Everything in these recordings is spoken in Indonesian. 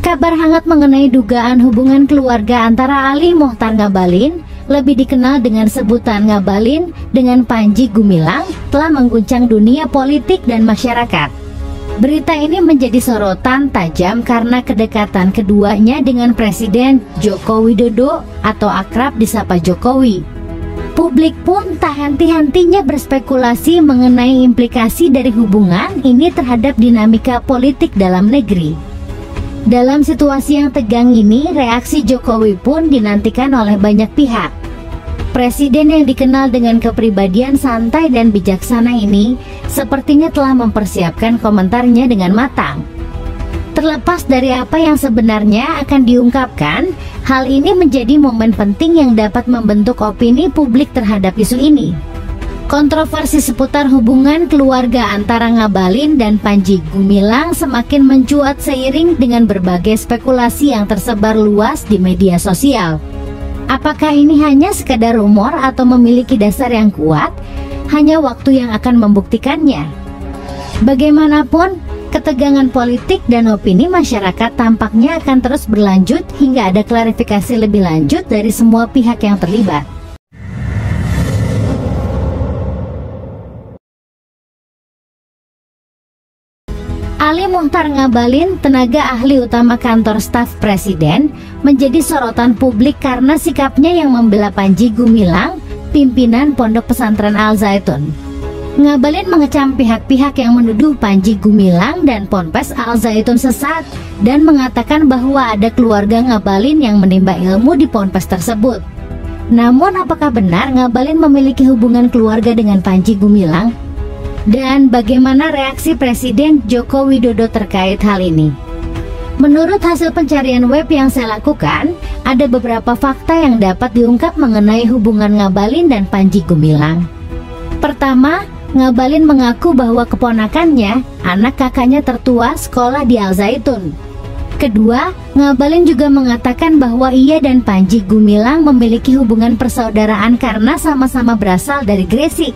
Kabar hangat mengenai dugaan hubungan keluarga antara Ali Mochtar Ngabalin, lebih dikenal dengan sebutan Ngabalin, dengan Panji Gumilang, telah mengguncang dunia politik dan masyarakat. Berita ini menjadi sorotan tajam karena kedekatan keduanya dengan Presiden Joko Widodo atau akrab disapa Jokowi. Publik pun tak henti-hentinya berspekulasi mengenai implikasi dari hubungan ini terhadap dinamika politik dalam negeri. Dalam situasi yang tegang ini, reaksi Jokowi pun dinantikan oleh banyak pihak. Presiden yang dikenal dengan kepribadian santai dan bijaksana ini sepertinya telah mempersiapkan komentarnya dengan matang. Terlepas dari apa yang sebenarnya akan diungkapkan, hal ini menjadi momen penting yang dapat membentuk opini publik terhadap isu ini. Kontroversi seputar hubungan keluarga antara Ngabalin dan Panji Gumilang semakin mencuat seiring dengan berbagai spekulasi yang tersebar luas di media sosial. Apakah ini hanya sekadar rumor atau memiliki dasar yang kuat? Hanya waktu yang akan membuktikannya. Bagaimanapun, ketegangan politik dan opini masyarakat tampaknya akan terus berlanjut hingga ada klarifikasi lebih lanjut dari semua pihak yang terlibat. Ali Mochtar Ngabalin, tenaga ahli utama kantor staf presiden, menjadi sorotan publik karena sikapnya yang membela Panji Gumilang, pimpinan Pondok Pesantren Al Zaitun. Ngabalin mengecam pihak-pihak yang menuduh Panji Gumilang dan Ponpes Al Zaitun sesat dan mengatakan bahwa ada keluarga Ngabalin yang menimba ilmu di ponpes tersebut. Namun apakah benar Ngabalin memiliki hubungan keluarga dengan Panji Gumilang? Dan bagaimana reaksi Presiden Joko Widodo terkait hal ini? Menurut hasil pencarian web yang saya lakukan, ada beberapa fakta yang dapat diungkap mengenai hubungan Ngabalin dan Panji Gumilang. Pertama, Ngabalin mengaku bahwa keponakannya, anak kakaknya tertua, sekolah di Al Zaitun. Kedua, Ngabalin juga mengatakan bahwa ia dan Panji Gumilang memiliki hubungan persaudaraan karena sama-sama berasal dari Gresik.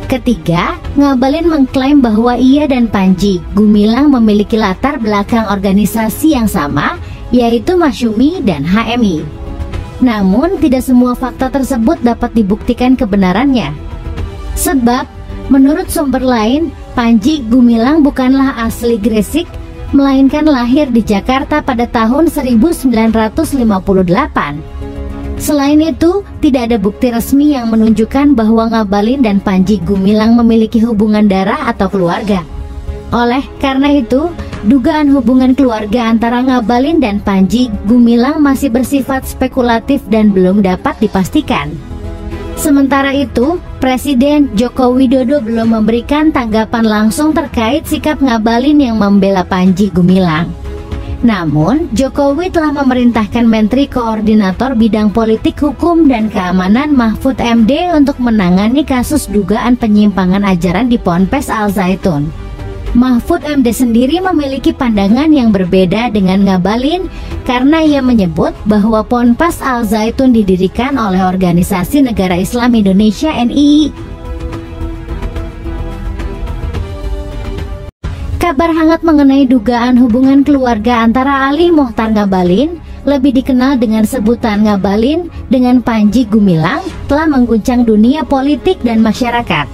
Ketiga, Ngabalin mengklaim bahwa ia dan Panji Gumilang memiliki latar belakang organisasi yang sama, yaitu Masyumi dan HMI. Namun, tidak semua fakta tersebut dapat dibuktikan kebenarannya. Sebab, menurut sumber lain, Panji Gumilang bukanlah asli Gresik, melainkan lahir di Jakarta pada tahun 1958. Selain itu, tidak ada bukti resmi yang menunjukkan bahwa Ngabalin dan Panji Gumilang memiliki hubungan darah atau keluarga. Oleh karena itu, dugaan hubungan keluarga antara Ngabalin dan Panji Gumilang masih bersifat spekulatif dan belum dapat dipastikan. Sementara itu, Presiden Joko Widodo belum memberikan tanggapan langsung terkait sikap Ngabalin yang membela Panji Gumilang. Namun, Jokowi telah memerintahkan Menteri Koordinator Bidang Politik Hukum dan Keamanan Mahfud MD untuk menangani kasus dugaan penyimpangan ajaran di Ponpes Al Zaitun. Mahfud MD sendiri memiliki pandangan yang berbeda dengan Ngabalin karena ia menyebut bahwa Ponpes Al Zaitun didirikan oleh Organisasi Negara Islam Indonesia (NII). Kabar hangat mengenai dugaan hubungan keluarga antara Ali Mochtar Ngabalin, lebih dikenal dengan sebutan Ngabalin, dengan Panji Gumilang, telah mengguncang dunia politik dan masyarakat.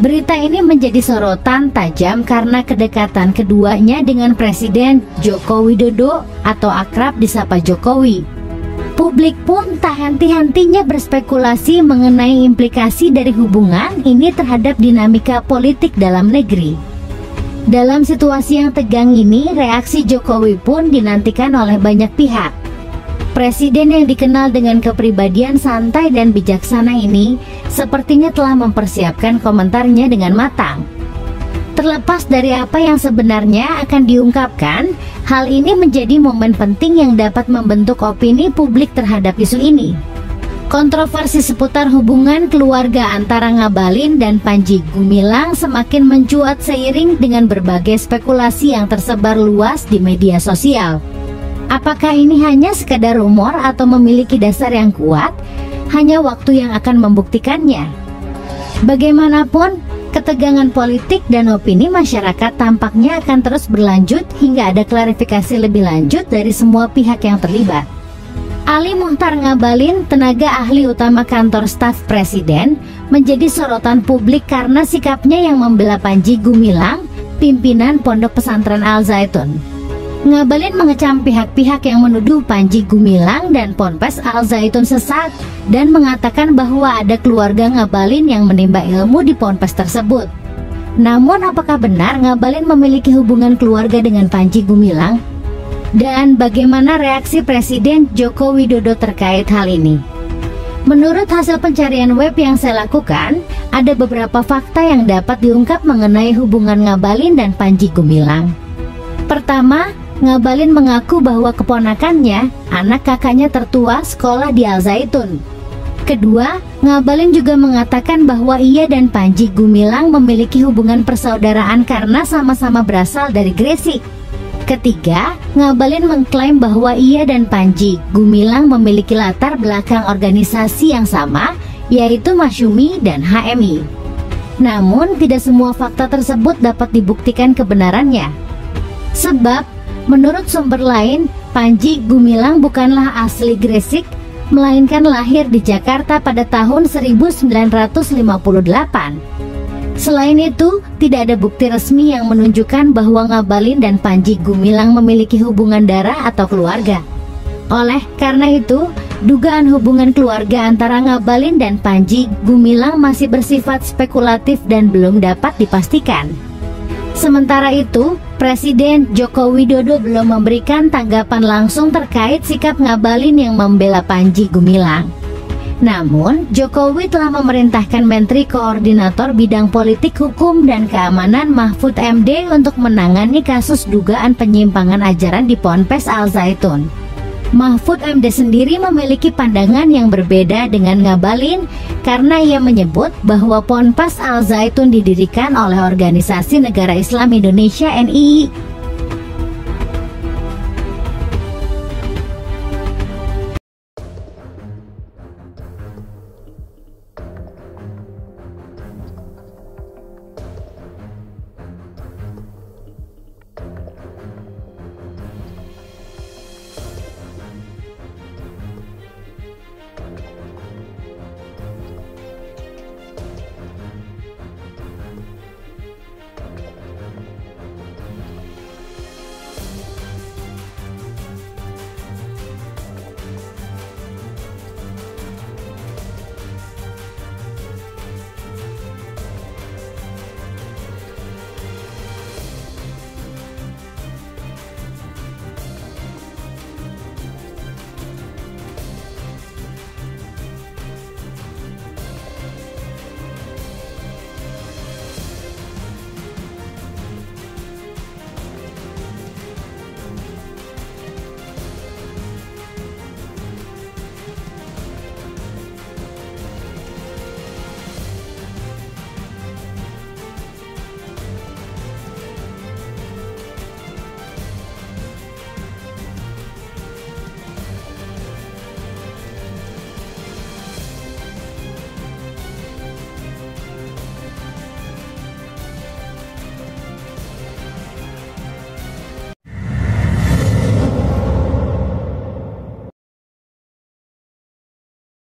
Berita ini menjadi sorotan tajam karena kedekatan keduanya dengan Presiden Joko Widodo atau akrab disapa Jokowi. Publik pun tak henti-hentinya berspekulasi mengenai implikasi dari hubungan ini terhadap dinamika politik dalam negeri. Dalam situasi yang tegang ini, reaksi Jokowi pun dinantikan oleh banyak pihak. Presiden yang dikenal dengan kepribadian santai dan bijaksana ini sepertinya telah mempersiapkan komentarnya dengan matang. Terlepas dari apa yang sebenarnya akan diungkapkan, hal ini menjadi momen penting yang dapat membentuk opini publik terhadap isu ini. Kontroversi seputar hubungan keluarga antara Ngabalin dan Panji Gumilang semakin mencuat seiring dengan berbagai spekulasi yang tersebar luas di media sosial. Apakah ini hanya sekadar rumor atau memiliki dasar yang kuat? Hanya waktu yang akan membuktikannya. Bagaimanapun, Ketegangan politik dan opini masyarakat tampaknya akan terus berlanjut hingga ada klarifikasi lebih lanjut dari semua pihak yang terlibat. Ali Muchtar Ngabalin, tenaga ahli utama kantor staf presiden, menjadi sorotan publik karena sikapnya yang membela Panji Gumilang, pimpinan Pondok Pesantren Al Zaitun. Ngabalin mengecam pihak-pihak yang menuduh Panji Gumilang dan Ponpes Al Zaitun sesat dan mengatakan bahwa ada keluarga Ngabalin yang menimba ilmu di ponpes tersebut. Namun apakah benar Ngabalin memiliki hubungan keluarga dengan Panji Gumilang? Dan bagaimana reaksi Presiden Joko Widodo terkait hal ini? Menurut hasil pencarian web yang saya lakukan, ada beberapa fakta yang dapat diungkap mengenai hubungan Ngabalin dan Panji Gumilang. Pertama, Ngabalin mengaku bahwa keponakannya, anak kakaknya tertua, sekolah di Al Zaitun. Kedua, Ngabalin juga mengatakan bahwa ia dan Panji Gumilang memiliki hubungan persaudaraan karena sama-sama berasal dari Gresik. Ketiga, Ngabalin mengklaim bahwa ia dan Panji Gumilang memiliki latar belakang organisasi yang sama, yaitu Masyumi dan HMI. Namun, tidak semua fakta tersebut dapat dibuktikan kebenarannya. Sebab, menurut sumber lain, Panji Gumilang bukanlah asli Gresik, melainkan lahir di Jakarta pada tahun 1958. Selain itu, tidak ada bukti resmi yang menunjukkan bahwa Ngabalin dan Panji Gumilang memiliki hubungan darah atau keluarga. Oleh karena itu, dugaan hubungan keluarga antara Ngabalin dan Panji Gumilang masih bersifat spekulatif dan belum dapat dipastikan. Sementara itu, Presiden Joko Widodo belum memberikan tanggapan langsung terkait sikap Ngabalin yang membela Panji Gumilang. Namun, Jokowi telah memerintahkan Menteri Koordinator Bidang Politik Hukum dan Keamanan Mahfud MD untuk menangani kasus dugaan penyimpangan ajaran di Ponpes Al Zaitun. Mahfud MD sendiri memiliki pandangan yang berbeda dengan Ngabalin karena ia menyebut bahwa Ponpes Al Zaitun didirikan oleh Organisasi Negara Islam Indonesia (NII).